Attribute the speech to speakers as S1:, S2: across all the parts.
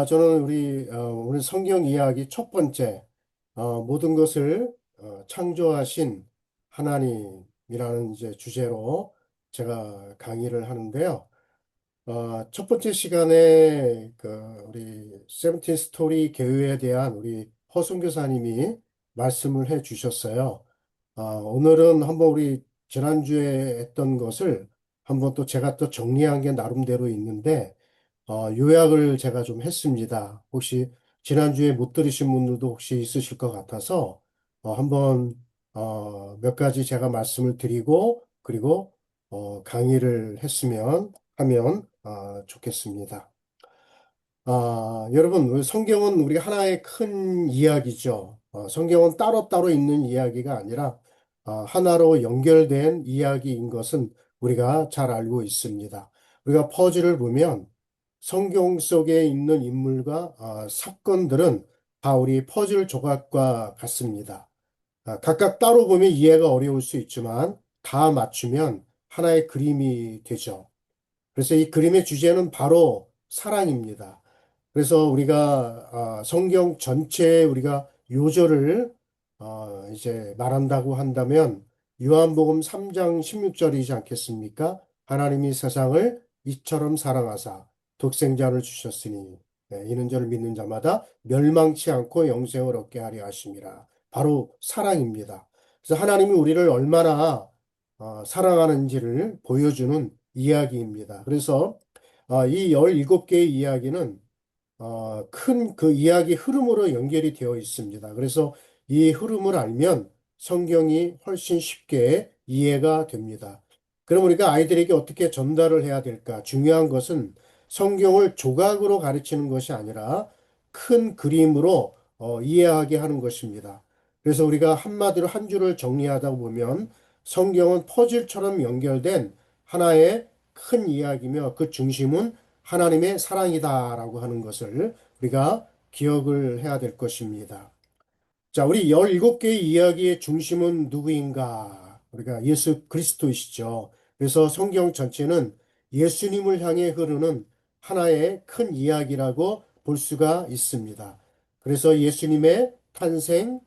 S1: 저는 오늘 성경 이야기 첫 번째, 모든 것을 창조하신 하나님이라는 이제 주제로 제가 강의를 하는데요. 첫 번째 시간에 우리 세븐틴 스토리 교회에 대한 우리 허순 교사님이 말씀을 해 주셨어요. 오늘은 한번 우리 지난주에 했던 것을 한번 또 제가 또 정리한 게 나름대로 있는데, 요약을 제가 좀 했습니다. 혹시 지난주에 못 들으신 분들도 혹시 있으실 것 같아서 한번 몇 가지 제가 말씀을 드리고 그리고 강의를 했으면 하면 좋겠습니다. 여러분, 성경은 우리 하나의 큰 이야기죠. 성경은 따로따로 있는 이야기가 아니라 하나로 연결된 이야기인 것은 우리가 잘 알고 있습니다. 우리가 퍼즐을 보면 성경 속에 있는 인물과 사건들은 다 우리 퍼즐 조각과 같습니다. 각각 따로 보면 이해가 어려울 수 있지만 다 맞추면 하나의 그림이 되죠. 그래서 이 그림의 주제는 바로 사랑입니다. 그래서 우리가 성경 전체에 우리가 요절을 이제 말한다고 한다면 요한복음 3장 16절이지 않겠습니까? 하나님이 세상을 이처럼 사랑하사 독생자를 주셨으니 이는 저를 믿는 자마다 멸망치 않고 영생을 얻게 하려 하심이라. 바로 사랑입니다. 그래서 하나님이 우리를 얼마나 사랑하는지를 보여주는 이야기입니다. 그래서 이 17개의 이야기는 큰 그 이야기 흐름으로 연결이 되어 있습니다. 그래서 이 흐름을 알면 성경이 훨씬 쉽게 이해가 됩니다. 그럼 우리가 아이들에게 어떻게 전달을 해야 될까? 중요한 것은 성경을 조각으로 가르치는 것이 아니라 큰 그림으로 이해하게 하는 것입니다. 그래서 우리가 한마디로 한 줄을 정리하다 보면 성경은 퍼즐처럼 연결된 하나의 큰 이야기며 그 중심은 하나님의 사랑이다라고 하는 것을 우리가 기억을 해야 될 것입니다. 자, 우리 17개의 이야기의 중심은 누구인가? 우리가 예수 그리스도이시죠. 그래서 성경 전체는 예수님을 향해 흐르는 하나의 큰 이야기라고 볼 수가 있습니다. 그래서 예수님의 탄생,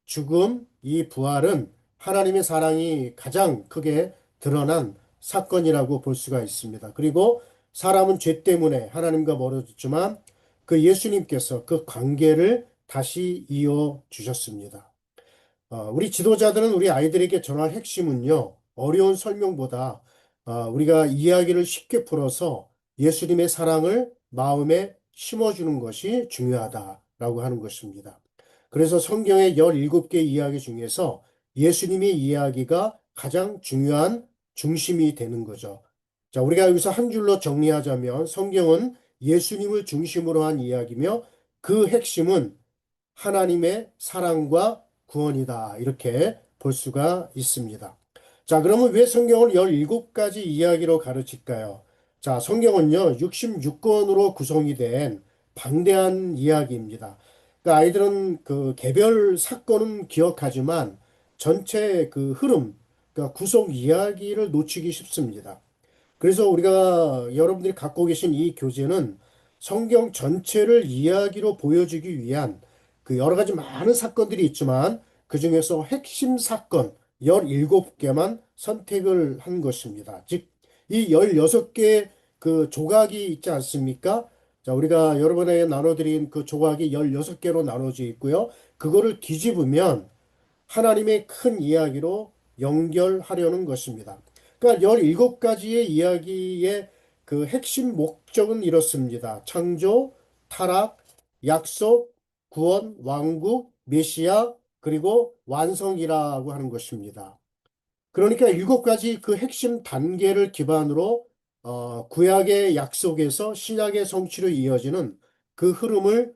S1: 죽음, 이 부활은 하나님의 사랑이 가장 크게 드러난 사건이라고 볼 수가 있습니다. 그리고 사람은 죄 때문에 하나님과 멀어졌지만 그 예수님께서 그 관계를 다시 이어 주셨습니다. 우리 지도자들은 우리 아이들에게 전할 핵심은요, 어려운 설명보다 우리가 이야기를 쉽게 풀어서 예수님의 사랑을 마음에 심어주는 것이 중요하다라고 하는 것입니다. 그래서 성경의 17개 이야기 중에서 예수님의 이야기가 가장 중요한 중심이 되는 거죠. 자, 우리가 여기서 한 줄로 정리하자면 성경은 예수님을 중심으로 한 이야기며 그 핵심은 하나님의 사랑과 구원이다. 이렇게 볼 수가 있습니다. 자, 그러면 왜 성경을 17가지 이야기로 가르칠까요? 자, 성경은요, 66권으로 구성이 된 방대한 이야기입니다. 그러니까 아이들은 그 개별 사건은 기억하지만 전체 그 흐름, 그러니까 구성 이야기를 놓치기 쉽습니다. 그래서 우리가 여러분들이 갖고 계신 이 교재는 성경 전체를 이야기로 보여주기 위한 그 여러 가지 많은 사건들이 있지만 그 중에서 핵심 사건 17개만 선택을 한 것입니다. 즉, 이 16개 그 조각이 있지 않습니까? 자, 우리가 여러분에게 나눠드린 그 조각이 16개로 나눠져 있고요. 그거를 뒤집으면 하나님의 큰 이야기로 연결하려는 것입니다. 그러니까 17가지의 이야기의 그 핵심 목적은 이렇습니다. 창조, 타락, 약속, 구원, 왕국, 메시아, 그리고 완성이라고 하는 것입니다. 그러니까 7가지 그 핵심 단계를 기반으로 구약의 약속에서 신약의 성취로 이어지는 그 흐름을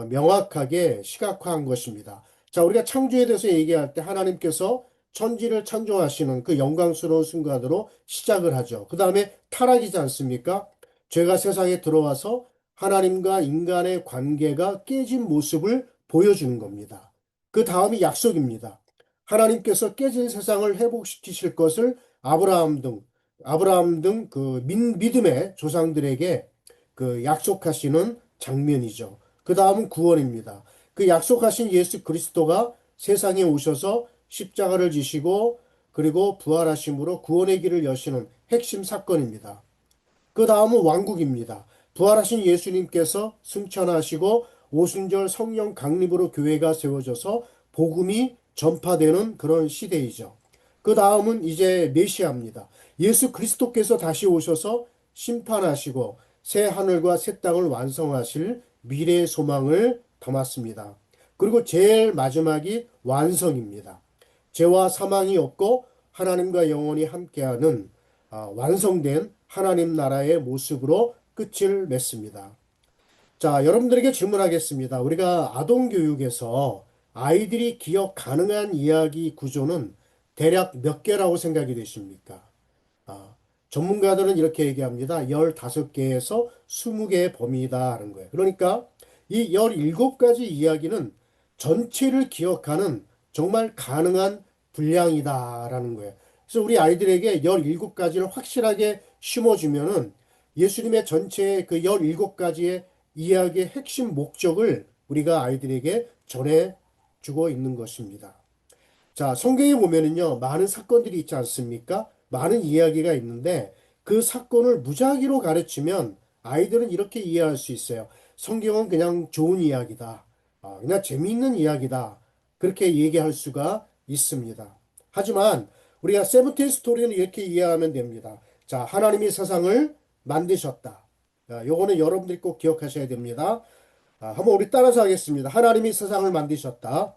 S1: 명확하게 시각화한 것입니다. 자, 우리가 창조에 대해서 얘기할 때 하나님께서 천지를 창조하시는 그 영광스러운 순간으로 시작을 하죠. 그 다음에 타락이지 않습니까? 죄가 세상에 들어와서 하나님과 인간의 관계가 깨진 모습을 보여주는 겁니다. 그 다음이 약속입니다. 하나님께서 깨진 세상을 회복시키실 것을 아브라함 등 아브라함 등 그 믿음의 조상들에게 그 약속하시는 장면이죠. 그 다음은 구원입니다. 그 약속하신 예수 그리스도가 세상에 오셔서 십자가를 지시고 그리고 부활하심으로 구원의 길을 여시는 핵심 사건입니다. 그 다음은 왕국입니다. 부활하신 예수님께서 승천하시고 오순절 성령 강림으로 교회가 세워져서 복음이 전파되는 그런 시대이죠. 그 다음은 이제 메시아입니다. 예수 그리스도께서 다시 오셔서 심판하시고 새 하늘과 새 땅을 완성하실 미래의 소망을 담았습니다. 그리고 제일 마지막이 완성입니다. 죄와 사망이 없고 하나님과 영원히 함께하는 완성된 하나님 나라의 모습으로 끝을 맺습니다. 자, 여러분들에게 질문하겠습니다. 우리가 아동교육에서 아이들이 기억 가능한 이야기 구조는 대략 몇 개라고 생각이 되십니까? 아, 전문가들은 이렇게 얘기합니다. 15개에서 20개의 범위다 하는 거예요. 그러니까 이 17가지 이야기는 전체를 기억하는 정말 가능한 분량이다라는 거예요. 그래서 우리 아이들에게 17가지를 확실하게 심어주면은 예수님의 전체 그 17가지의 이야기의 핵심 목적을 우리가 아이들에게 전해주고 있는 것입니다. 자, 성경에 보면은요, 많은 사건들이 있지 않습니까? 많은 이야기가 있는데 그 사건을 무작위로 가르치면 아이들은 이렇게 이해할 수 있어요. 성경은 그냥 좋은 이야기다. 그냥 재미있는 이야기다. 그렇게 얘기할 수가 있습니다. 하지만 우리가 세븐틴 스토리는 이렇게 이해하면 됩니다. 자, 하나님이 세상을 만드셨다. 요거는 여러분들이 꼭 기억하셔야 됩니다. 한번 우리 따라서 하겠습니다. 하나님이 세상을 만드셨다.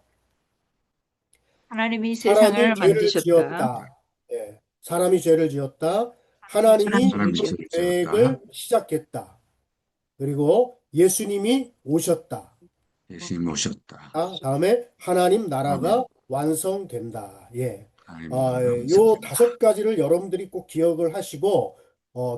S2: 하나님이
S1: 사람이
S2: 세상을
S1: 죄를
S2: 만드셨다.
S1: 지었다. 예. 사람이 죄를 지었다.
S2: 하나님이
S1: 하나님이
S3: 사람이
S2: 죄를
S3: 죄를 지었다.
S1: 계획을 시작했다. 그리고 예수님이 오셨다.
S3: 예수님이 오셨다.
S1: 다음에 하나님
S3: 다음에
S1: 나라가 완성된다. 예.
S3: 하나님 나라가
S1: 요
S3: 완성된다.
S1: 5가지를 여러분들이 꼭 기억을 하시고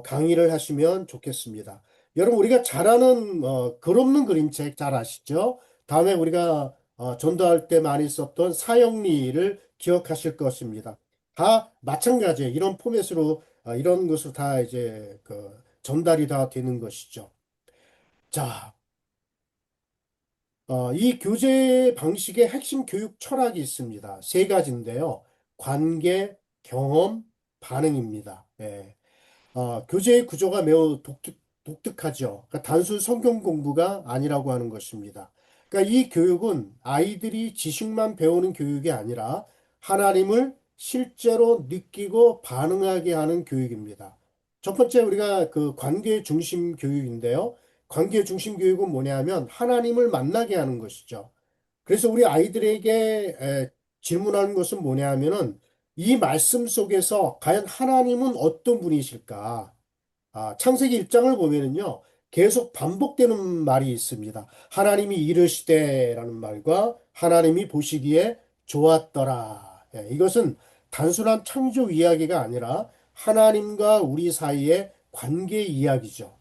S1: 강의를 하시면 좋겠습니다. 여러분 우리가 잘 아는 글 없는 그림책 잘 아시죠? 다음에 우리가 전도할 때 많이 썼던 사형리를 기억하실 것입니다. 다 마찬가지예요. 이런 포맷으로 이런 것으로 다 이제 그 전달이 다 되는 것이죠. 자, 이 교재 방식의 핵심 교육 철학이 있습니다. 3가지인데요. 관계, 경험, 반응입니다. 예. 교재의 구조가 매우 독특하죠. 그러니까 단순 성경 공부가 아니라고 하는 것입니다. 그러니까 이 교육은 아이들이 지식만 배우는 교육이 아니라 하나님을 실제로 느끼고 반응하게 하는 교육입니다. 첫 번째 우리가 그 관계 중심 교육인데요. 관계 중심 교육은 뭐냐면 하나님을 만나게 하는 것이죠. 그래서 우리 아이들에게 질문하는 것은 뭐냐 하면은 이 말씀 속에서 과연 하나님은 어떤 분이실까? 창세기 1장을 보면은요, 계속 반복되는 말이 있습니다. 하나님이 이르시되라는 말과 하나님이 보시기에 좋았더라. 이것은 단순한 창조 이야기가 아니라 하나님과 우리 사이의 관계 이야기죠.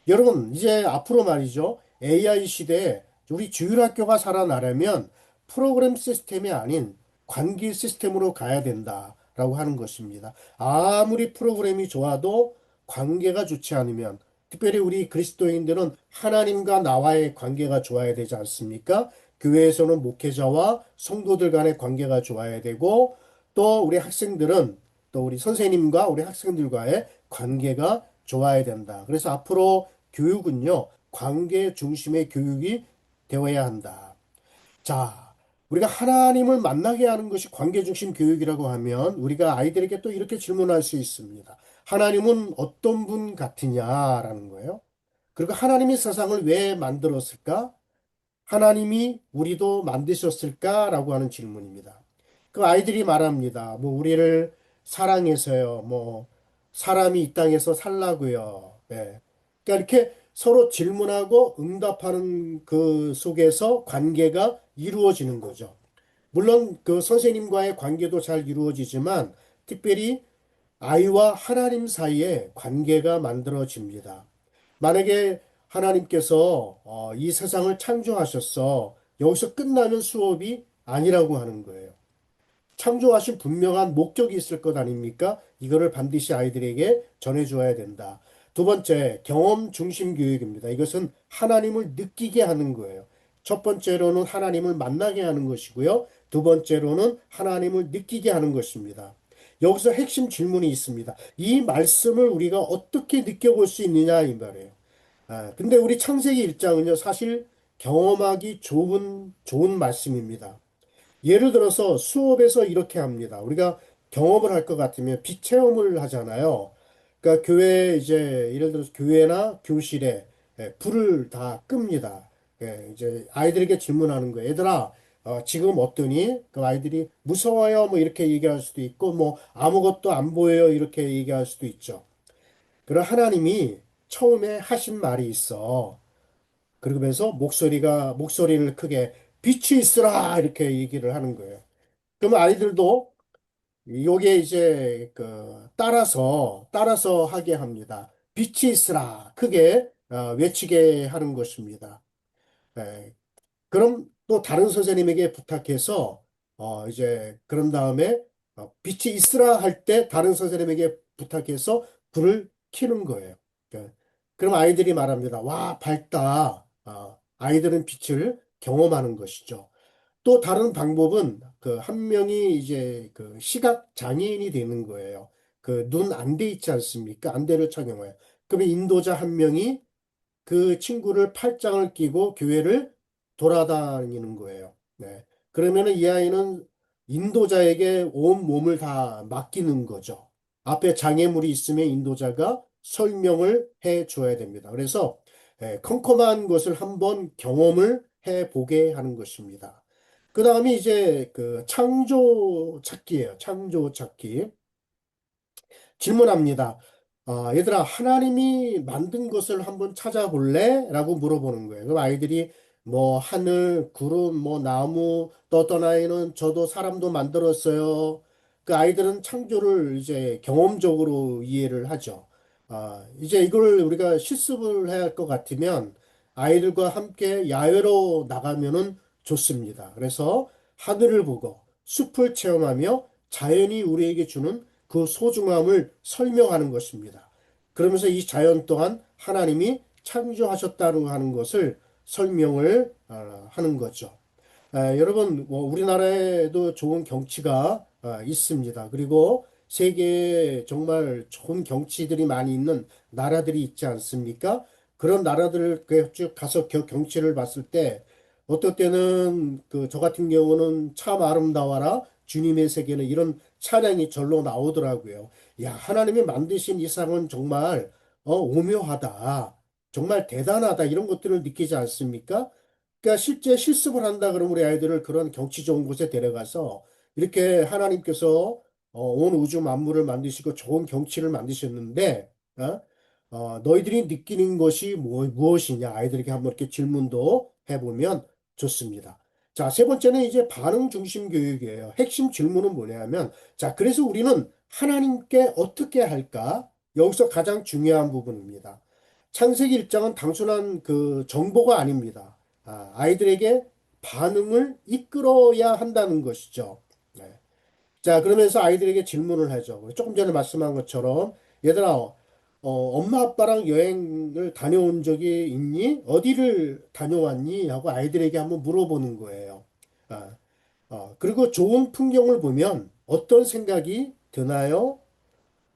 S1: 여러분, 이제 앞으로 말이죠. AI 시대에 우리 주일학교가 살아나려면 프로그램 시스템이 아닌 관계 시스템으로 가야 된다라고 하는 것입니다. 아무리 프로그램이 좋아도 관계가 좋지 않으면, 특별히 우리 그리스도인들은 하나님과 나와의 관계가 좋아야 되지 않습니까? 교회에서는 목회자와 성도들 간의 관계가 좋아야 되고, 또 우리 학생들은 또 우리 선생님과 우리 학생들과의 관계가 좋아야 된다. 그래서 앞으로 교육은요, 관계 중심의 교육이 되어야 한다. 자, 우리가 하나님을 만나게 하는 것이 관계 중심 교육이라고 하면 우리가 아이들에게 또 이렇게 질문할 수 있습니다. 하나님은 어떤 분 같으냐라는 거예요. 그리고 하나님이 세상을 왜 만들었을까? 하나님이 우리도 만드셨을까라고 하는 질문입니다. 그 아이들이 말합니다. 뭐 우리를 사랑해서요. 뭐 사람이 이 땅에서 살라고요. 예. 그러니까 이렇게 서로 질문하고 응답하는 그 속에서 관계가 이루어지는 거죠. 물론 그 선생님과의 관계도 잘 이루어지지만 특별히 아이와 하나님 사이에 관계가 만들어집니다. 만약에 하나님께서 이 세상을 창조하셨어. 여기서 끝나는 수업이 아니라고 하는 거예요. 창조하신 분명한 목적이 있을 것 아닙니까? 이거를 반드시 아이들에게 전해줘야 된다. 두 번째, 경험 중심 교육입니다. 이것은 하나님을 느끼게 하는 거예요. 첫 번째로는 하나님을 만나게 하는 것이고요. 두 번째로는 하나님을 느끼게 하는 것입니다. 여기서 핵심 질문이 있습니다. 이 말씀을 우리가 어떻게 느껴볼 수 있느냐 이 말이에요. 근데 우리 창세기 1장은요, 사실 경험하기 좋은 말씀입니다. 예를 들어서 수업에서 이렇게 합니다. 우리가 경험을 할 것 같으면 빛 체험을 하잖아요. 그러니까 교회 이제 예를 들어서 교회나 교실에 불을 다 끕니다. 이제 아이들에게 질문하는 거예요. 얘들아, 지금 어떠니? 그 아이들이 무서워요. 뭐 이렇게 얘기할 수도 있고, 뭐 아무것도 안 보여요. 이렇게 얘기할 수도 있죠. 그럼 하나님이 처음에 하신 말이 있어. 그러면서 목소리를 크게 빛이 있으라 이렇게 얘기를 하는 거예요. 그러면 아이들도 요게 이제 그 따라서 하게 합니다. 빛이 있으라 크게 외치게 하는 것입니다. 예, 그럼 또 다른 선생님에게 부탁해서 이제 그런 다음에 빛이 있으라 할 때 다른 선생님에게 부탁해서 불을 켜는 거예요. 예, 그럼 아이들이 말합니다. 와, 밝다. 아이들은 빛을 경험하는 것이죠. 또 다른 방법은 그 한 명이 이제 그 시각 장애인이 되는 거예요. 그 눈 안 돼 있지 않습니까? 안대를 착용해요. 그러면 인도자 한 명이 그 친구를 팔짱을 끼고 교회를 돌아다니는 거예요. 네. 그러면은 이 아이는 인도자에게 온 몸을 다 맡기는 거죠. 앞에 장애물이 있으면 인도자가 설명을 해 줘야 됩니다. 그래서 컴컴한 것을 한번 경험을 해 보게 하는 것입니다. 그 다음에 이제 그 창조 찾기예요. 창조 찾기. 질문합니다. 얘들아, 하나님이 만든 것을 한번 찾아볼래? 라고 물어보는 거예요. 그럼 아이들이 뭐 하늘, 구름, 뭐 나무, 또 어떤 아이는 저도 사람도 만들었어요. 그 아이들은 창조를 이제 경험적으로 이해를 하죠. 이제 이걸 우리가 실습을 해야 할 것 같으면 아이들과 함께 야외로 나가면은 좋습니다. 그래서 하늘을 보고 숲을 체험하며 자연이 우리에게 주는 그 소중함을 설명하는 것입니다. 그러면서 이 자연 또한 하나님이 창조하셨다는 하는 것을 설명을 하는 거죠. 여러분, 뭐 우리나라에도 좋은 경치가 있습니다. 그리고 세계에 정말 좋은 경치들이 많이 있는 나라들이 있지 않습니까? 그런 나라들을 쭉 가서 경치를 봤을 때 어떨 때는 그 저 같은 경우는 참 아름다워라 주님의 세계는 이런 찬양이 절로 나오더라고요. 야, 하나님이 만드신 이상은 정말 오묘하다. 정말 대단하다. 이런 것들을 느끼지 않습니까? 그러니까 실제 실습을 한다 그러면 우리 아이들을 그런 경치 좋은 곳에 데려가서 이렇게 하나님께서 온 우주 만물을 만드시고 좋은 경치를 만드셨는데 너희들이 느끼는 것이 무엇이냐 아이들에게 한번 이렇게 질문도 해보면 좋습니다. 자, 세 번째는 이제 반응 중심 교육이에요. 핵심 질문은 뭐냐면 자, 그래서 우리는 하나님께 어떻게 할까? 여기서 가장 중요한 부분입니다. 창세기 1장은 단순한 그 정보가 아닙니다. 아이들에게 반응을 이끌어야 한다는 것이죠. 네. 자, 그러면서 아이들에게 질문을 하죠. 조금 전에 말씀한 것처럼, 얘들아, 엄마 아빠랑 여행을 다녀온 적이 있니? 어디를 다녀왔니? 하고 아이들에게 한번 물어보는 거예요. 아, 그리고 좋은 풍경을 보면 어떤 생각이 드나요?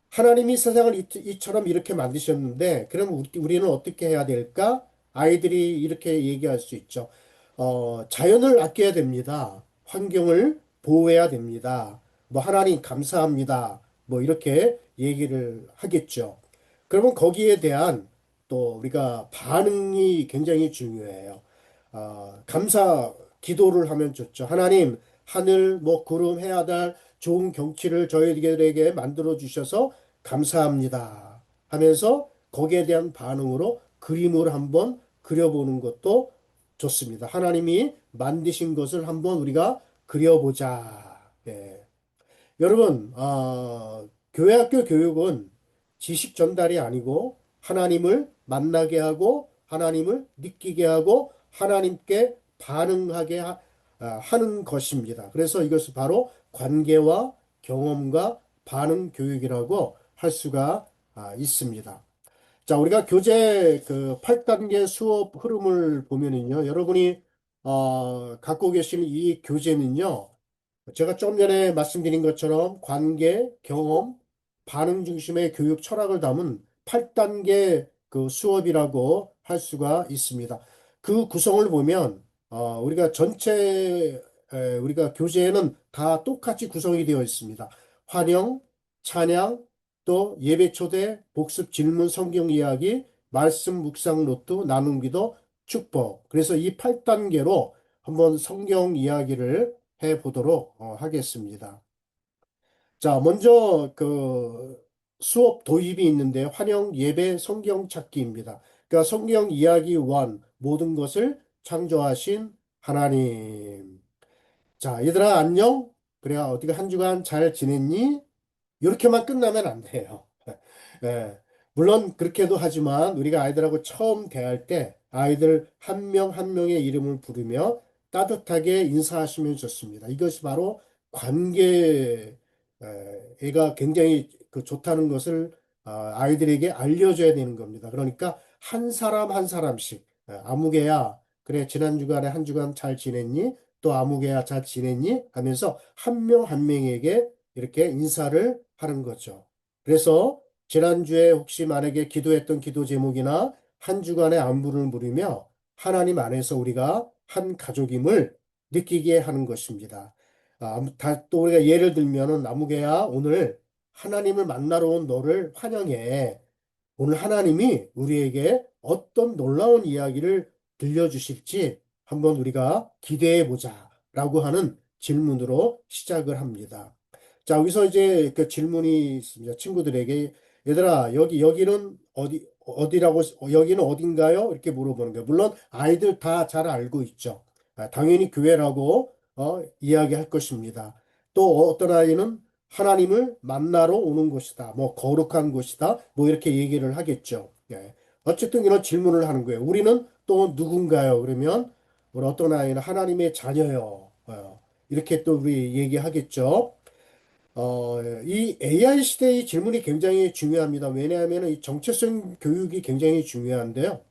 S1: 하나님이 세상을 이처럼 이렇게 만드셨는데, 그럼 우리는 어떻게 해야 될까? 아이들이 이렇게 얘기할 수 있죠. 자연을 아껴야 됩니다. 환경을 보호해야 됩니다. 뭐, 하나님 감사합니다. 뭐, 이렇게 얘기를 하겠죠. 그러면 거기에 대한 또 우리가 반응이 굉장히 중요해요. 감사 기도를 하면 좋죠. 하나님, 하늘, 뭐, 구름, 해야 달 좋은 경치를 저희들에게 만들어 주셔서 감사합니다. 하면서 거기에 대한 반응으로 그림을 한번 그려보는 것도 좋습니다. 하나님이 만드신 것을 한번 우리가 그려보자. 예. 여러분, 교회학교 교육은 지식 전달이 아니고 하나님을 만나게 하고 하나님을 느끼게 하고 하나님께 반응하게 하는 것입니다. 그래서 이것을 바로 관계와 경험과 반응 교육이라고 할 수가 있습니다. 자, 우리가 교재 그 8단계 수업 흐름을 보면은요, 여러분이 갖고 계시는 이 교재는요, 제가 좀 전에 말씀드린 것처럼 관계, 경험, 반응 중심의 교육 철학을 담은 8단계 그 수업이라고 할 수가 있습니다. 그 구성을 보면 우리가 우리가 교재에는 다 똑같이 구성이 되어 있습니다. 환영, 찬양, 또 예배 초대, 복습 질문, 성경 이야기, 말씀 묵상 노트, 나눔 기도, 축복. 그래서 이 8단계로 한번 성경 이야기를 해 보도록 하겠습니다. 자, 먼저 그 수업 도입이 있는데 환영 예배 성경 찾기입니다. 그러니까 성경 이야기 1 모든 것을 창조하신 하나님. 자, 얘들아 안녕? 그래 어떻게 한 주간 잘 지냈니? 이렇게만 끝나면 안 돼요. 예. 물론 그렇게도 하지만 우리가 아이들하고 처음 대할 때 아이들 한 명 한 명의 이름을 부르며 따뜻하게 인사하시면 좋습니다. 이것이 바로 관계가 굉장히 그 좋다는 것을 아이들에게 알려줘야 되는 겁니다. 그러니까 한 사람 한 사람씩 아무개야 그래 지난 주간에 한 주간 잘 지냈니? 또 아무개야 잘 지냈니? 하면서 한 명 한 명에게 이렇게 인사를 하는 거죠. 그래서 지난주에 혹시 만약에 기도했던 기도 제목이나 한 주간의 안부를 물으며 하나님 안에서 우리가 한 가족임을 느끼게 하는 것입니다. 또 우리가 예를 들면은 나무개야 오늘 하나님을 만나러 온 너를 환영해. 오늘 하나님이 우리에게 어떤 놀라운 이야기를 들려주실지 한번 우리가 기대해 보자라고 하는 질문으로 시작을 합니다. 자, 여기서 이제 그 질문이 있습니다. 친구들에게 얘들아, 여기는 어디라고, 여기는 어딘가요? 이렇게 물어보는 거예요. 물론 아이들 다 잘 알고 있죠. 당연히 교회라고 이야기할 것입니다. 또 어떤 아이는 하나님을 만나러 오는 곳이다. 뭐 거룩한 곳이다. 뭐 이렇게 얘기를 하겠죠. 예. 어쨌든 이런 질문을 하는 거예요. 우리는 또 누군가요? 그러면 우리 어떤 아이는 하나님의 자녀요. 이렇게 또 우리 얘기하겠죠. 이 AI 시대의 질문이 굉장히 중요합니다. 왜냐하면 이 정체성 교육이 굉장히 중요한데요.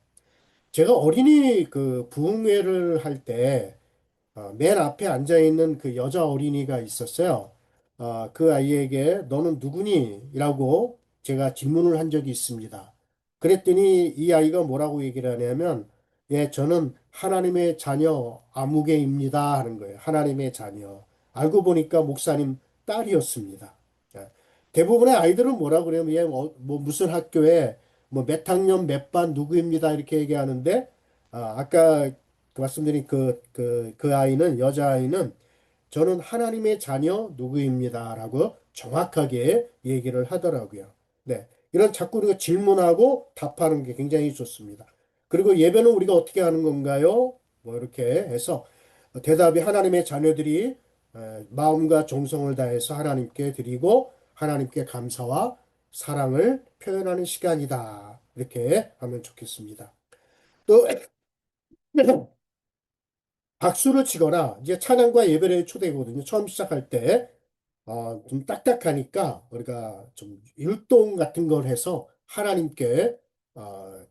S1: 제가 어린이 그 부흥회를 할때 맨 앞에 앉아 있는 그 여자 어린이가 있었어요. 그 아이에게 너는 누구니? 라고 제가 질문을 한 적이 있습니다. 그랬더니 이 아이가 뭐라고 얘기를 하냐면, 예, 저는 하나님의 자녀 아무개입니다. 하는 거예요. 하나님의 자녀. 알고 보니까 목사님 딸이었습니다. 예. 대부분의 아이들은 뭐라고 그래요? 얘 뭐 무슨 학교에 뭐 몇 학년 몇 반 누구입니다. 이렇게 얘기하는데, 아까 그 말씀드린 그 아이는, 여자아이는 저는 하나님의 자녀 누구입니다라고 정확하게 얘기를 하더라고요. 네. 이런 자꾸 우리가 질문하고 답하는 게 굉장히 좋습니다. 그리고 예배는 우리가 어떻게 하는 건가요? 뭐 이렇게 해서 대답이 하나님의 자녀들이 마음과 정성을 다해서 하나님께 드리고 하나님께 감사와 사랑을 표현하는 시간이다. 이렇게 하면 좋겠습니다. 또 박수를 치거나 이제 찬양과 예배를 초대거든요. 처음 시작할 때 좀 딱딱하니까 우리가 좀 율동 같은 걸 해서 하나님께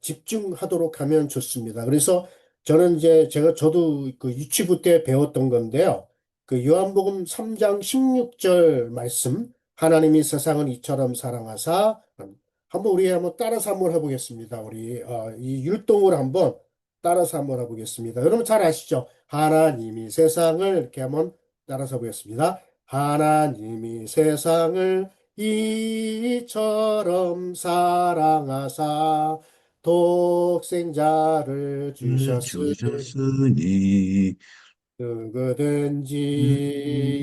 S1: 집중하도록 하면 좋습니다. 그래서 저는 이제 저도 그 유치부 때 배웠던 건데요. 그 요한복음 3장 16절 말씀 하나님이 세상을 이처럼 사랑하사 한번 우리 한번 따라서 한번 해보겠습니다. 우리 이 율동을 한번 따라서 한번 해보겠습니다. 여러분 잘 아시죠? 하나님이 세상을 이렇게 한번 따라서 보겠습니다. 하나님이 세상을 이처럼 사랑하사 독생자를 주셨으니
S3: 주셨으니
S1: 누구든지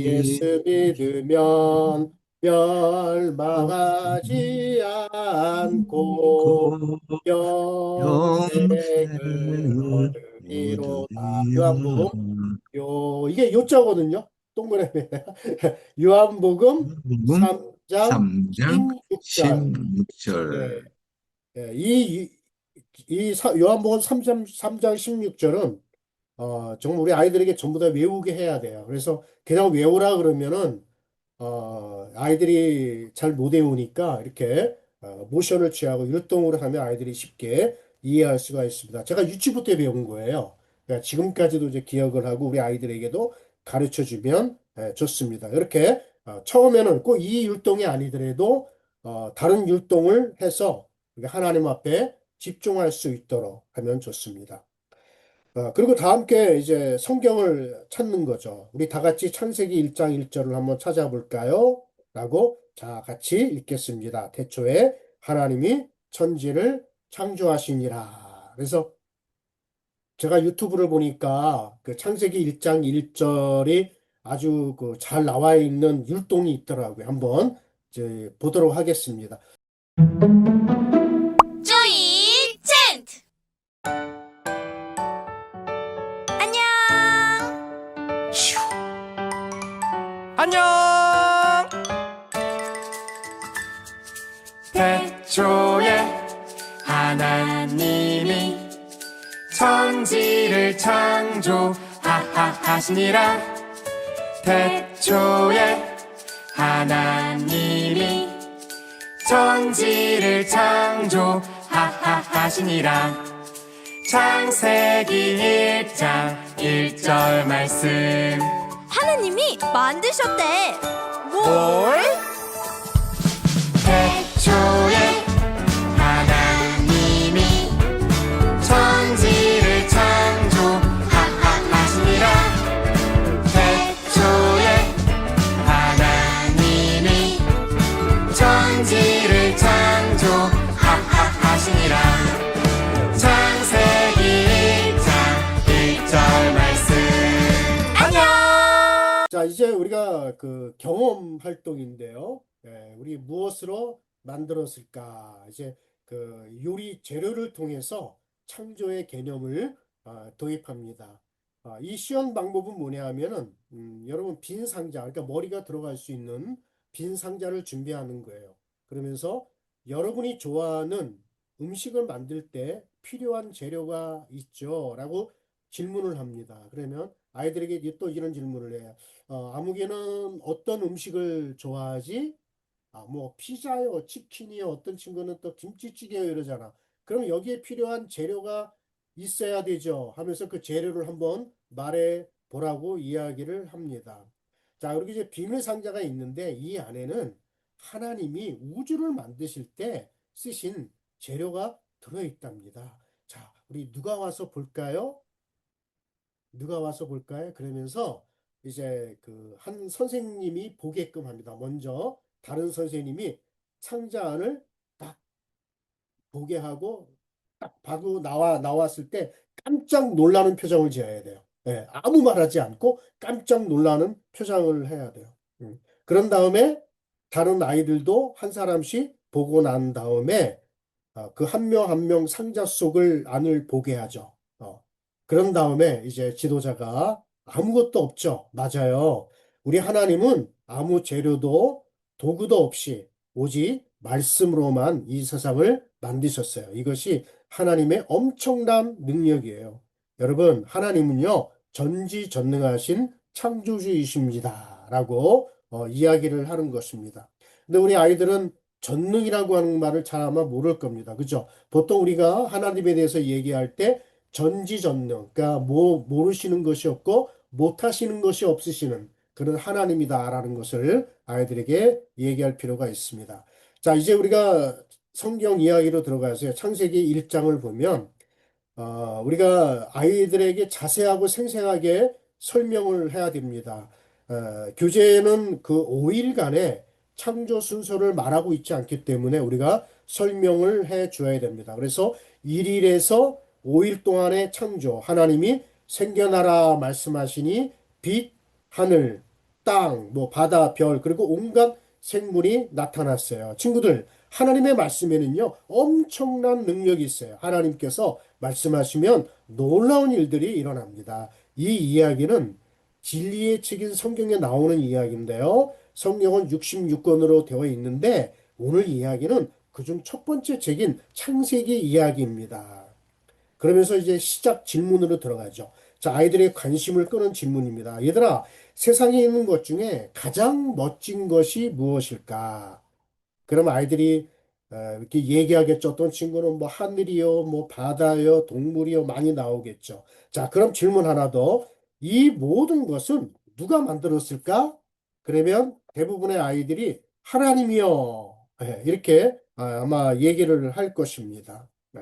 S1: 예수 믿으면 멸망하지 않고 영생을
S3: 영생을
S1: 얻으리로다.
S3: 얻으리라.
S1: 요한복음 이게 요자거든요. 동그라미. 요한복음
S3: 복음
S1: 3장
S3: 3장
S1: 16절.
S3: 16절.
S1: 예, 예, 요한복음 3장 16절은 정말 우리 아이들에게 전부 다 외우게 해야 돼요. 그래서 그냥 외우라 그러면은 아이들이 잘 못 외우니까 이렇게 모션을 취하고 율동으로 하면 아이들이 쉽게 이해할 수가 있습니다. 제가 유치부 때 배운 거예요. 그러니까 지금까지도 이제 기억을 하고 우리 아이들에게도 가르쳐 주면 좋습니다. 이렇게 처음에는 꼭 이 율동이 아니더라도 다른 율동을 해서 하나님 앞에 집중할 수 있도록 하면 좋습니다. 그리고 다 함께 이제 성경을 찾는 거죠. 우리 다 같이 창세기 1장 1절을 한번 찾아볼까요? 라고 자, 같이 읽겠습니다. 태초에 하나님이 천지를 창조하시니라. 그래서 제가 유튜브를 보니까 그 창세기 1장 1절이 아주 그 잘 나와 있는 율동이 있더라고요. 한번 이제 보도록 하겠습니다.
S2: 조이 챈트 안녕.
S4: 안녕. 태초에 하나님이 천지를 창조하시니라. 태초에 하나님이 천지를 창조하시니라. 창세기 1장 1절 말씀.
S2: 하나님이 만드셨대.
S4: 뭘? 태초에 하나님이 천지를 창조하시니라. 태초에 하나님이 천지를 창조하시니라. 창세기 1장 1절 말씀. 안녕.
S1: 자, 이제 우리가 그 경험 활동인데요. 우리 무엇으로 만들었을까? 이제 그 요리 재료를 통해서 창조의 개념을 도입합니다. 이 쉬운 방법은 뭐냐 하면은, 여러분 빈 상자, 그러니까 머리가 들어갈 수 있는 빈 상자를 준비하는 거예요. 그러면서 여러분이 좋아하는 음식을 만들 때 필요한 재료가 있죠? 라고 질문을 합니다. 그러면 아이들에게 또 이런 질문을 해요. 아무개는 어떤 음식을 좋아하지? 뭐 피자요, 치킨이요. 어떤 친구는 또 김치찌개요 이러잖아. 그럼 여기에 필요한 재료가 있어야 되죠. 하면서 그 재료를 한번 말해 보라고 이야기를 합니다. 자, 그리고 이제 비밀 상자가 있는데 이 안에는 하나님이 우주를 만드실 때 쓰신 재료가 들어 있답니다. 자, 우리 누가 와서 볼까요? 누가 와서 볼까요? 그러면서 이제 그 한 선생님이 보게끔 합니다. 먼저 다른 선생님이 상자 안을 딱 보게 하고 딱 봐도 나왔을 때 깜짝 놀라는 표정을 지어야 돼요. 아무 말하지 않고 깜짝 놀라는 표정을 해야 돼요. 그런 다음에 다른 아이들도 한 사람씩 보고 난 다음에 그 한 명 한 명 상자 속을 안을 보게 하죠. 그런 다음에 이제 지도자가 아무것도 없죠. 맞아요. 우리 하나님은 아무 재료도 도구도 없이 오직 말씀으로만 이 세상을 만드셨어요. 이것이 하나님의 엄청난 능력이에요. 여러분, 하나님은요, 전지전능하신 창조주이십니다. 라고 이야기를 하는 것입니다. 근데 우리 아이들은 전능이라고 하는 말을 잘 아마 모를 겁니다. 그죠? 보통 우리가 하나님에 대해서 얘기할 때 전지전능, 그러니까 뭐 모르시는 것이 없고 못하시는 것이 없으시는 그런 하나님이다라는 것을 아이들에게 얘기할 필요가 있습니다. 자, 이제 우리가 성경 이야기로 들어가서 창세기 1장을 보면 우리가 아이들에게 자세하고 생생하게 설명을 해야 됩니다. 교재는 그 5일간의 창조 순서를 말하고 있지 않기 때문에 우리가 설명을 해 줘야 됩니다. 그래서 1일에서 5일 동안의 창조, 하나님이 생겨나라 말씀하시니 빛, 하늘, 땅, 뭐 바다, 별, 그리고 온갖 생물이 나타났어요. 친구들, 하나님의 말씀에는요, 엄청난 능력이 있어요. 하나님께서 말씀하시면 놀라운 일들이 일어납니다. 이 이야기는 진리의 책인 성경에 나오는 이야기인데요. 성경은 66권으로 되어 있는데 오늘 이야기는 그중 첫 번째 책인 창세기 이야기입니다. 그러면서 이제 시작 질문으로 들어가죠. 자, 아이들의 관심을 끄는 질문입니다. 얘들아, 세상에 있는 것 중에 가장 멋진 것이 무엇일까? 그럼 아이들이 이렇게 얘기하겠죠. 어떤 친구는 뭐 하늘이요, 뭐 바다요, 동물이요 많이 나오겠죠. 자, 그럼 질문 하나 더. 이 모든 것은 누가 만들었을까? 그러면 대부분의 아이들이 하나님이요. 이렇게 아마 얘기를 할 것입니다. 네.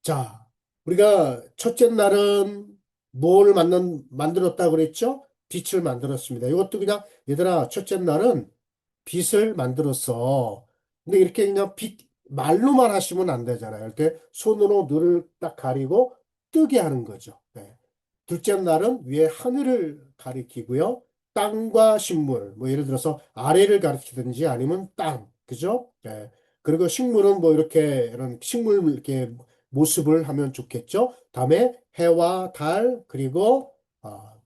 S1: 자, 우리가 첫째 날은 뭘 만들었다 그랬죠? 빛을 만들었습니다. 이것도 그냥 얘들아, 첫째 날은 빛을 만들었어. 근데 이렇게 그냥 빛, 말로만 하시면 안 되잖아요. 이렇게 손으로 눈을 딱 가리고 뜨게 하는 거죠. 네. 둘째 날은 위에 하늘을 가리키고요. 땅과 식물, 뭐 예를 들어서 아래를 가리키든지 아니면 땅, 그죠? 네. 그리고 식물은 뭐 이렇게 이런 식물 이렇게 모습을 하면 좋겠죠. 다음에 해와 달, 그리고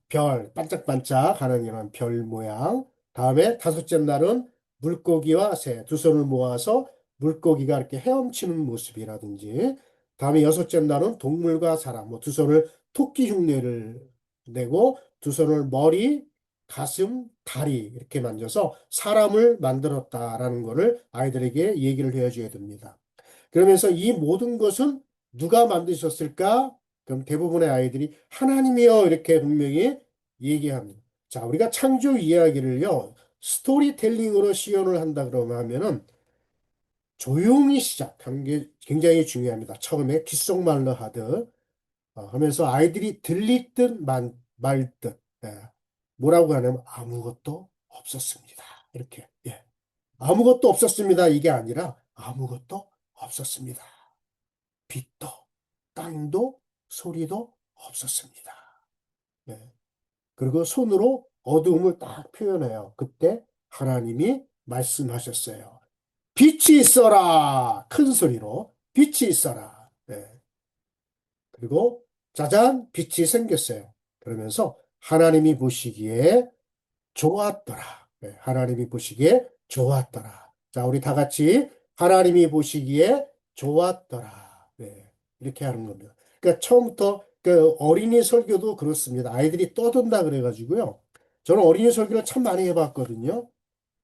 S1: 별, 반짝반짝 하는 이런 별 모양. 다음에 다섯째 날은 물고기와 새, 두 손을 모아서 물고기가 이렇게 헤엄치는 모습이라든지, 다음에 여섯째 날은 동물과 사람, 뭐 두 손을 토끼 흉내를 내고 두 손을 머리, 가슴, 다리 이렇게 만져서 사람을 만들었다라는 것을 아이들에게 얘기를 해줘야 됩니다. 그러면서 이 모든 것은 누가 만드셨을까? 그럼 대부분의 아이들이 하나님이요 이렇게 분명히 얘기합니다. 자, 우리가 창조 이야기를요 스토리텔링으로 시연을 한다 그러면 하면은 조용히 시작하는 게 굉장히 중요합니다. 처음에 귓속말로 하듯 하면서 아이들이 들릴 듯 말 듯. 뭐라고 하냐면 아무것도 없었습니다. 이렇게. 예. 아무것도 없었습니다. 이게 아니라 아무것도 없었습니다. 빛도 땅도 소리도 없었습니다. 예. 그리고 손으로 어두움을 딱 표현해요. 그때 하나님이 말씀하셨어요. 빛이 있어라. 큰 소리로 빛이 있어라. 예. 그리고 짜잔 빛이 생겼어요. 그러면서 하나님이 보시기에 좋았더라. 네, 하나님이 보시기에 좋았더라. 자, 우리 다 같이 하나님이 보시기에 좋았더라. 네, 이렇게 하는 겁니다. 그러니까 처음부터 그 어린이 설교도 그렇습니다. 아이들이 떠든다 그래가지고요. 저는 어린이 설교를 참 많이 해봤거든요.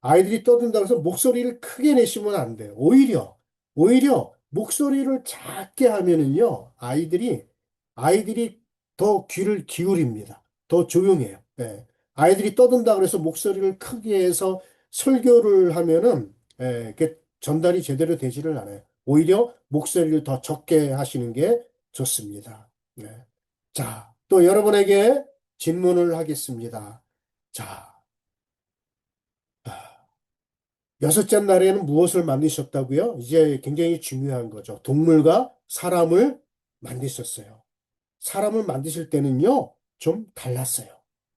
S1: 아이들이 떠든다고 해서 목소리를 크게 내시면 안 돼요. 오히려 목소리를 작게 하면은요, 아이들이 더 귀를 기울입니다. 더 조용해요. 예. 아이들이 떠든다 그래서 목소리를 크게 해서 설교를 하면은, 그게 전달이 제대로 되지를 않아요. 오히려 목소리를 더 적게 하시는 게 좋습니다. 네. 자, 또 여러분에게 질문을 하겠습니다. 자, 여섯째 날에는 무엇을 만드셨다고요? 이제 굉장히 중요한 거죠. 동물과 사람을 만드셨어요. 사람을 만드실 때는요, 좀 달랐어요.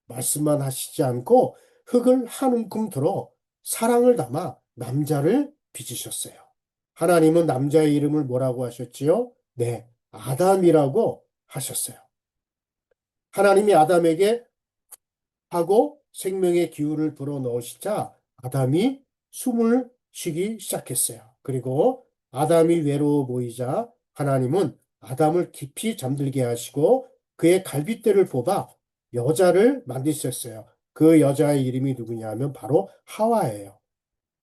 S1: 말씀만 하시지 않고 흙을 한 움큼 들어 사랑을 담아 남자를 빚으셨어요. 하나님은 남자의 이름을 뭐라고 하셨지요? 네, 아담이라고 하셨어요. 하나님이 아담에게 하고 생명의 기운을 불어넣으시자 아담이 숨을 쉬기 시작했어요. 그리고 아담이 외로워 보이자 하나님은 아담을 깊이 잠들게 하시고 그의 갈빗대를 뽑아 여자를 만드셨어요. 그 여자의 이름이 누구냐 하면 바로 하와예요.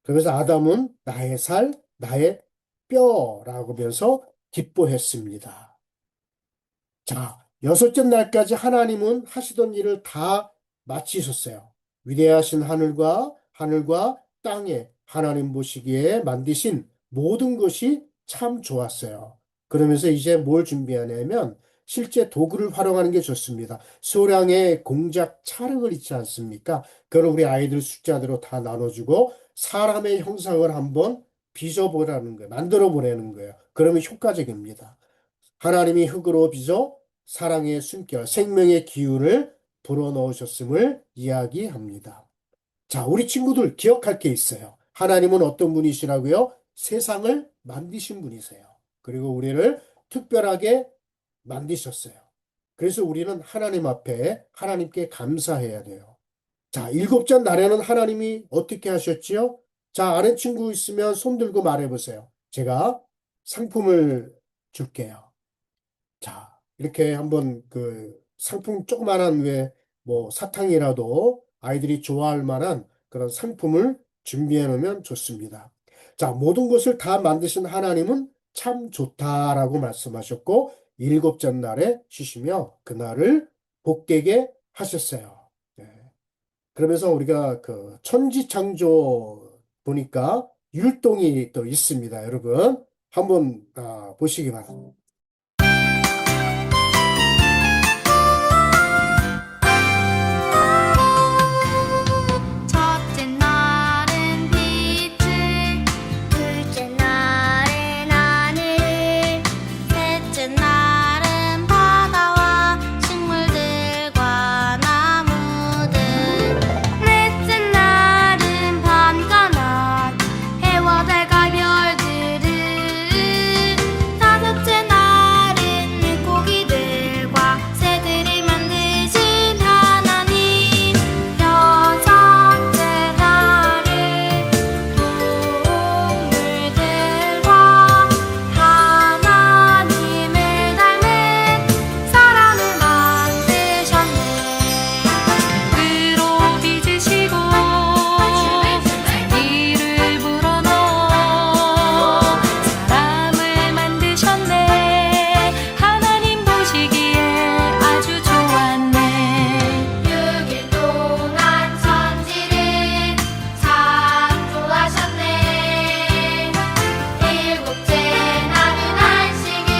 S1: 그래서 아담은 나의 살, 나의 뼈라고 하면서 기뻐했습니다. 자, 여섯째 날까지 하나님은 하시던 일을 다 마치셨어요. 위대하신 하늘과 땅에 하나님 보시기에 만드신 모든 것이 참 좋았어요. 그러면서 이제 뭘 준비하냐면 실제 도구를 활용하는 게 좋습니다. 소량의 공작 찰흙을 있지 않습니까? 그걸 우리 아이들 숫자대로 다 나눠주고 사람의 형상을 한번 빚어보라는 거예요. 만들어 보라는 거예요. 그러면 효과적입니다. 하나님이 흙으로 빚어 사랑의 숨결, 생명의 기운을 불어넣으셨음을 이야기합니다. 자, 우리 친구들 기억할 게 있어요. 하나님은 어떤 분이시라고요? 세상을 만드신 분이세요. 그리고 우리를 특별하게 만드셨어요. 그래서 우리는 하나님 앞에 하나님께 감사해야 돼요. 자, 일곱째 날에는 하나님이 어떻게 하셨지요? 자, 아는 친구 있으면 손 들고 말해보세요. 제가 상품을 줄게요. 자, 이렇게 한번 그 상품 조그만한 왜 뭐 사탕이라도 아이들이 좋아할 만한 그런 상품을 준비해 놓으면 좋습니다. 자, 모든 것을 다 만드신 하나님은 참 좋다라고 말씀하셨고, 일곱째 날에 쉬시며 그날을 복되게 하셨어요. 네. 그러면서 우리가 그 천지창조 보니까 율동이 또 있습니다. 여러분, 한번 보시기 바랍니다.
S2: 첫째 날은 빛을, 둘째 날은 하늘을, 셋째 날은 바다와 식물들과 나무들, 넷째 날은 밤과 낮, 해와 달과 별들을, 다섯째 날은 물고기들과 새들을 만드신 하나님, 여섯째 날은 동물들과 하나님을 닮은 사람을 만드셨네.
S5: 그로 빚으시고 이를 불어넣어 사람을 만드셨네. 하나님 보시기에 아주 좋았네.
S2: 6일 동안 천지를 창조하셨네. 일곱째 날은 안식일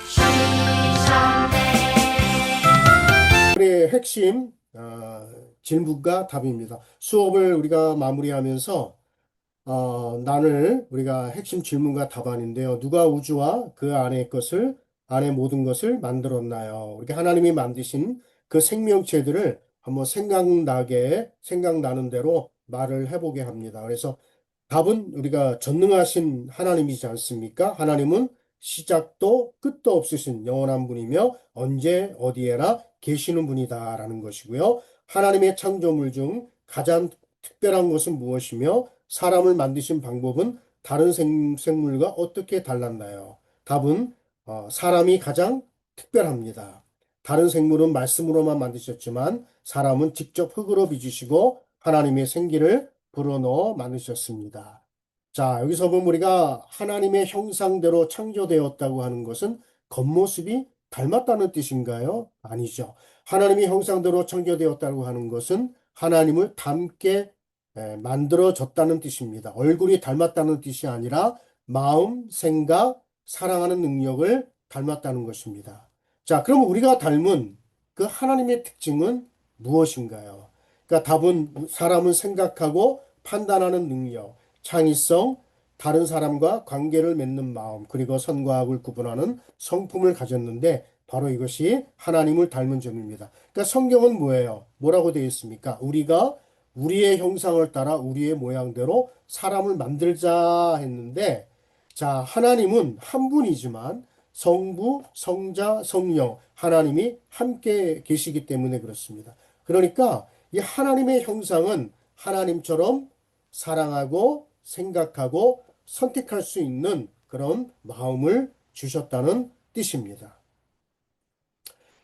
S2: 쉬셨네.
S1: 우리의 핵심 질문과 답입니다. 수업을 우리가 마무리하면서 난을 우리가 핵심 질문과 답안인데요. 누가 우주와 그 안의 것을 안의 모든 것을 만들었나요? 이렇게 하나님이 만드신 그 생명체들을 한번 생각나는 대로 말을 해보게 합니다. 그래서 답은 우리가 전능하신 하나님이지 않습니까? 하나님은 시작도 끝도 없으신 영원한 분이며 언제 어디에나 계시는 분이다라는 것이고요. 하나님의 창조물 중 가장 특별한 것은 무엇이며 사람을 만드신 방법은 다른 생물과 어떻게 달랐나요? 답은 사람이 가장 특별합니다. 다른 생물은 말씀으로만 만드셨지만 사람은 직접 흙으로 빚으시고 하나님의 생기를 불어넣어 만드셨습니다. 자, 여기서 보면 우리가 하나님의 형상대로 창조되었다고 하는 것은 겉모습이 닮았다는 뜻인가요? 아니죠. 하나님의 형상대로 창조되었다고 하는 것은 하나님을 닮게 만들어졌다는 뜻입니다. 얼굴이 닮았다는 뜻이 아니라 마음, 생각, 사랑하는 능력을 닮았다는 것입니다. 자, 그럼 우리가 닮은 그 하나님의 특징은 무엇인가요? 그러니까 답은 사람은 생각하고 판단하는 능력, 창의성, 다른 사람과 관계를 맺는 마음, 그리고 선과 악을 구분하는 성품을 가졌는데 바로 이것이 하나님을 닮은 점입니다. 그러니까 성경은 뭐예요? 뭐라고 되어 있습니까? 우리가 우리의 형상을 따라 우리의 모양대로 사람을 만들자 했는데, 자, 하나님은 한 분이지만 성부, 성자, 성령, 하나님이 함께 계시기 때문에 그렇습니다. 그러니까 이 하나님의 형상은 하나님처럼 사랑하고 생각하고 선택할 수 있는 그런 마음을 주셨다는 뜻입니다.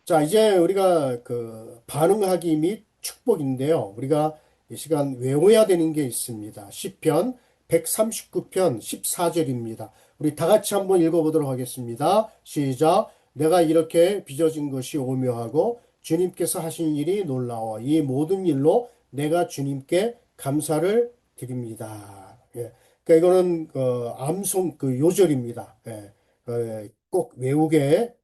S1: 자, 이제 우리가 그 반응하기 및 축복인데요. 우리가 이 시간 외워야 되는 게 있습니다. 시편 139편 14절입니다. 우리 다 같이 한번 읽어보도록 하겠습니다. 시작. 내가 이렇게 빚어진 것이 오묘하고 주님께서 하신 일이 놀라워 이 모든 일로 내가 주님께 감사를 드립니다. 예. 그러니까 이거는 암송 그 요절입니다. 예. 꼭 외우게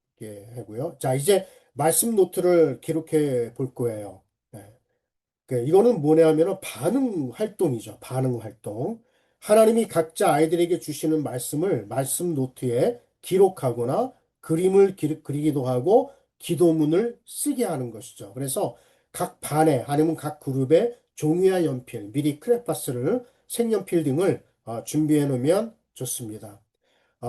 S1: 하고요. 자, 이제 말씀 노트를 기록해 볼 거예요. 예. 이거는 뭐냐면은 반응 활동이죠. 반응 활동. 하나님이 각자 아이들에게 주시는 말씀을 말씀 노트에 기록하거나 그림을 그리기도 하고 기도문을 쓰게 하는 것이죠. 그래서 각 반에 아니면 각 그룹에 종이와 연필, 미리 크레파스를 색연필 등을 준비해 놓으면 좋습니다.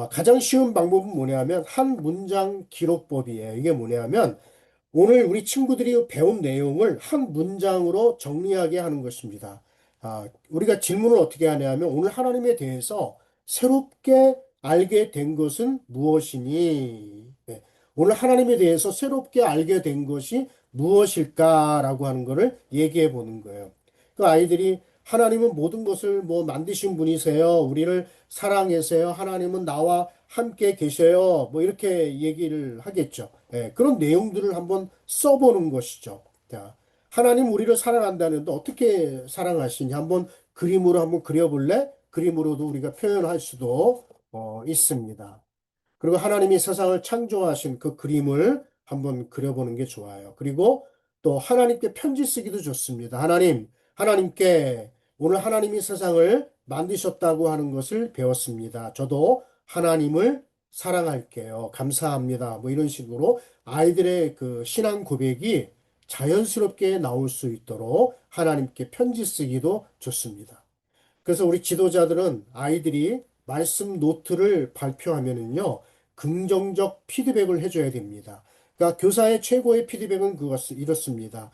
S1: 가장 쉬운 방법은 뭐냐면 한 문장 기록법이에요. 이게 뭐냐면 오늘 우리 친구들이 배운 내용을 한 문장으로 정리하게 하는 것입니다. 우리가 질문을 어떻게 하냐면 오늘 하나님에 대해서 새롭게 알게 된 것은 무엇이니? 네. 오늘 하나님에 대해서 새롭게 알게 된 것이 무엇일까라고 하는 거를 얘기해 보는 거예요. 그 아이들이 하나님은 모든 것을 뭐 만드신 분이세요. 우리를 사랑하세요. 하나님은 나와 함께 계셔요. 뭐 이렇게 얘기를 하겠죠. 예, 그런 내용들을 한번 써보는 것이죠. 자, 하나님 우리를 사랑한다는데 어떻게 사랑하시냐 한번 그림으로 한번 그려볼래? 그림으로도 우리가 표현할 수도 있습니다. 그리고 하나님이 세상을 창조하신 그 그림을 한번 그려보는 게 좋아요. 그리고 또 하나님께 편지 쓰기도 좋습니다. 하나님께 오늘 하나님이 세상을 만드셨다고 하는 것을 배웠습니다. 저도 하나님을 사랑할게요. 감사합니다. 뭐 이런 식으로 아이들의 그 신앙 고백이 자연스럽게 나올 수 있도록 하나님께 편지 쓰기도 좋습니다. 그래서 우리 지도자들은 아이들이 말씀 노트를 발표하면은요, 긍정적 피드백을 해줘야 됩니다. 그러니까 교사의 최고의 피드백은 이렇습니다.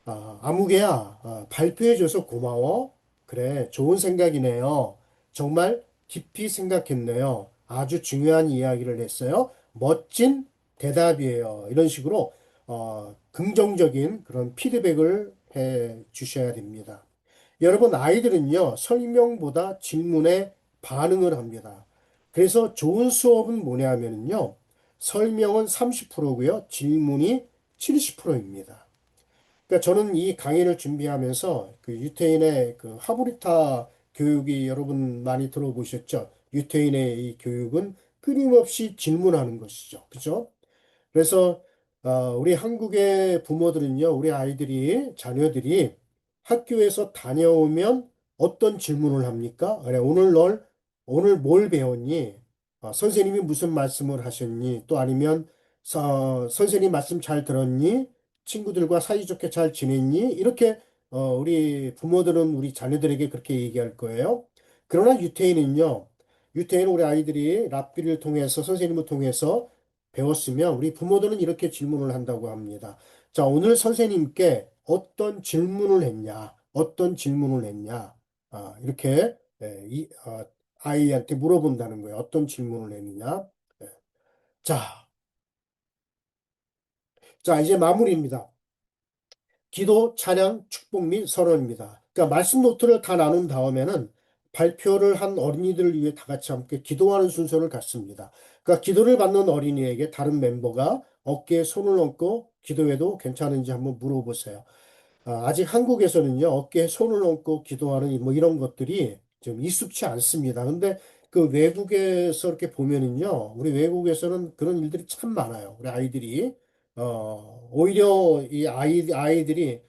S1: 아무개야, 발표해줘서 고마워. 그래, 좋은 생각이네요. 정말 깊이 생각했네요. 아주 중요한 이야기를 했어요. 멋진 대답이에요. 이런 식으로 긍정적인 그런 피드백을 해 주셔야 됩니다. 여러분, 아이들은요, 설명보다 질문에 반응을 합니다. 그래서 좋은 수업은 뭐냐면요, 설명은 30%고요, 질문이 70%입니다. 그러니까 저는 이 강의를 준비하면서 그 유태인의 그 하브리타 교육이 여러분 많이 들어보셨죠? 유태인의 이 교육은 끊임없이 질문하는 것이죠. 그죠? 그래서 우리 한국의 부모들은요, 우리 아이들이 자녀들이 학교에서 다녀오면 어떤 질문을 합니까? 그래, 오늘 뭘 배웠니? 선생님이 무슨 말씀을 하셨니? 또 아니면 선생님 말씀 잘 들었니? 친구들과 사이좋게 잘 지냈니? 이렇게 우리 부모들은 우리 자녀들에게 그렇게 얘기할 거예요. 그러나 유태인은 우리 아이들이 랍비를 통해서 선생님을 통해서 배웠으면 우리 부모들은 이렇게 질문을 한다고 합니다. 자, 오늘 선생님께 어떤 질문을 했냐? 어떤 질문을 했냐? 이렇게 아이한테 물어본다는 거예요. 어떤 질문을 했느냐? 예. 자, 이제 마무리입니다. 기도, 찬양, 축복 및 선언입니다. 그러니까 말씀 노트를 다 나눈 다음에는 발표를 한 어린이들을 위해 다 같이 함께 기도하는 순서를 갖습니다. 그러니까 기도를 받는 어린이에게 다른 멤버가 어깨에 손을 얹고 기도해도 괜찮은지 한번 물어보세요. 아직 한국에서는요, 어깨에 손을 얹고 기도하는 뭐 이런 것들이 좀 익숙치 않습니다. 근데 그 외국에서 이렇게 보면은요, 우리 외국에서는 그런 일들이 참 많아요. 우리 아이들이, 오히려 이 아이들이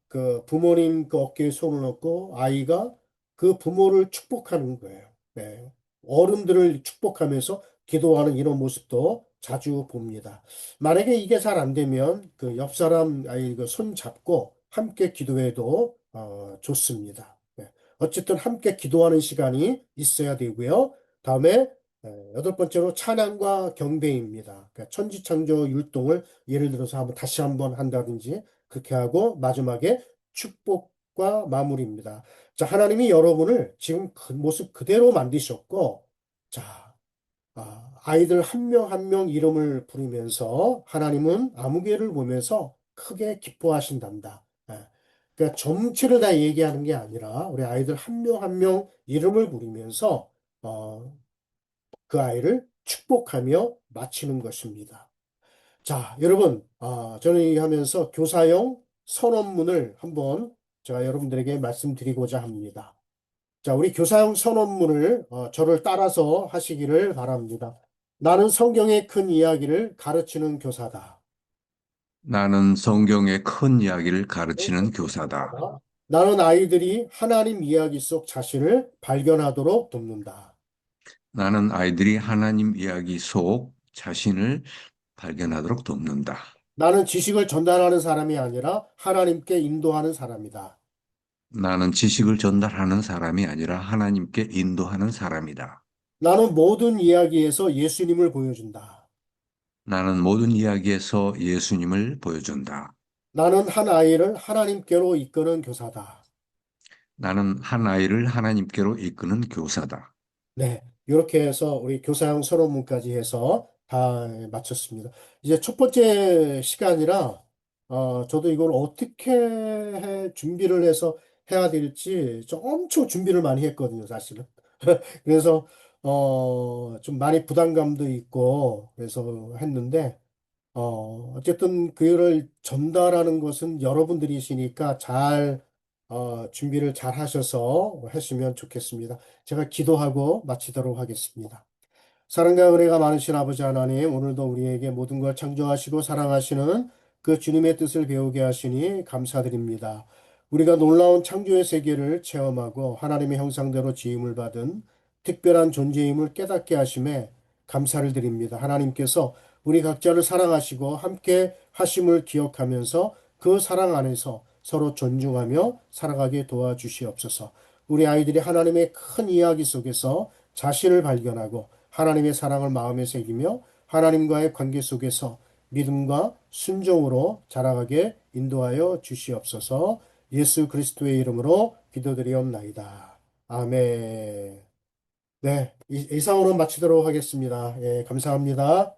S1: 그 부모님 그 어깨에 손을 얹고 아이가 그 부모를 축복하는 거예요. 네. 어른들을 축복하면서 기도하는 이런 모습도 자주 봅니다. 만약에 이게 잘 안 되면 그 옆 사람 아이 그 손 잡고 함께 기도해도 좋습니다. 네. 어쨌든 함께 기도하는 시간이 있어야 되고요. 다음에 여덟 번째로 찬양과 경배입니다. 그러니까 천지창조 율동을 예를 들어서 다시 한번 한다든지 그렇게 하고 마지막에 축복과 마무리입니다. 자, 하나님이 여러분을 지금 그 모습 그대로 만드셨고, 자, 아이들 한 명 한 명 이름을 부르면서 하나님은 아무개를 보면서 크게 기뻐하신단다. 그러니까 전체를 다 얘기하는 게 아니라 우리 아이들 한 명 한 명 이름을 부르면서 그 아이를 축복하며 마치는 것입니다. 자, 여러분, 저는 얘기하면서 교사용 선언문을 한번 제가 여러분들에게 말씀드리고자 합니다. 자, 우리 교사용 선언문을 저를 따라서 하시기를 바랍니다. 나는 성경의 큰 이야기를 가르치는 교사다.
S3: 나는 성경의 큰 이야기를 가르치는 교사다.
S1: 나는 아이들이 하나님 이야기 속 자신을 발견하도록 돕는다.
S3: 나는 아이들이 하나님 이야기 속 자신을 발견하도록 돕는다.
S1: 나는 지식을 전달하는 사람이 아니라 하나님께 인도하는 사람이다.
S3: 나는 지식을 전달하는 사람이 아니라 하나님께 인도하는 사람이다.
S1: 나는 모든 이야기에서 예수님을 보여준다.
S3: 나는 모든 이야기에서 예수님을 보여준다.
S1: 나는 한 아이를 하나님께로 이끄는 교사다.
S3: 나는 한 아이를 하나님께로 이끄는 교사다.
S1: 네, 이렇게 해서 우리 교사형 선언문까지 해서 다 마쳤습니다. 이제 첫 번째 시간이라 저도 이걸 어떻게 준비를 해서 해야 될지 엄청 준비를 많이 했거든요, 사실은. 그래서, 좀 많이 부담감도 있고, 그래서 했는데, 어쨌든 그를 전달하는 것은 여러분들이시니까 준비를 잘 하셔서 하시면 좋겠습니다. 제가 기도하고 마치도록 하겠습니다. 사랑과 은혜가 많으신 아버지 하나님, 오늘도 우리에게 모든 걸 창조하시고 사랑하시는 그 주님의 뜻을 배우게 하시니 감사드립니다. 우리가 놀라운 창조의 세계를 체험하고 하나님의 형상대로 지음을 받은 특별한 존재임을 깨닫게 하심에 감사를 드립니다. 하나님께서 우리 각자를 사랑하시고 함께 하심을 기억하면서 그 사랑 안에서 서로 존중하며 살아가게 도와주시옵소서. 우리 아이들이 하나님의 큰 이야기 속에서 자신을 발견하고 하나님의 사랑을 마음에 새기며 하나님과의 관계 속에서 믿음과 순종으로 자라가게 인도하여 주시옵소서. 예수 그리스도의 이름으로 기도드리옵나이다. 아멘. 네, 이상으로 마치도록 하겠습니다. 예, 감사합니다.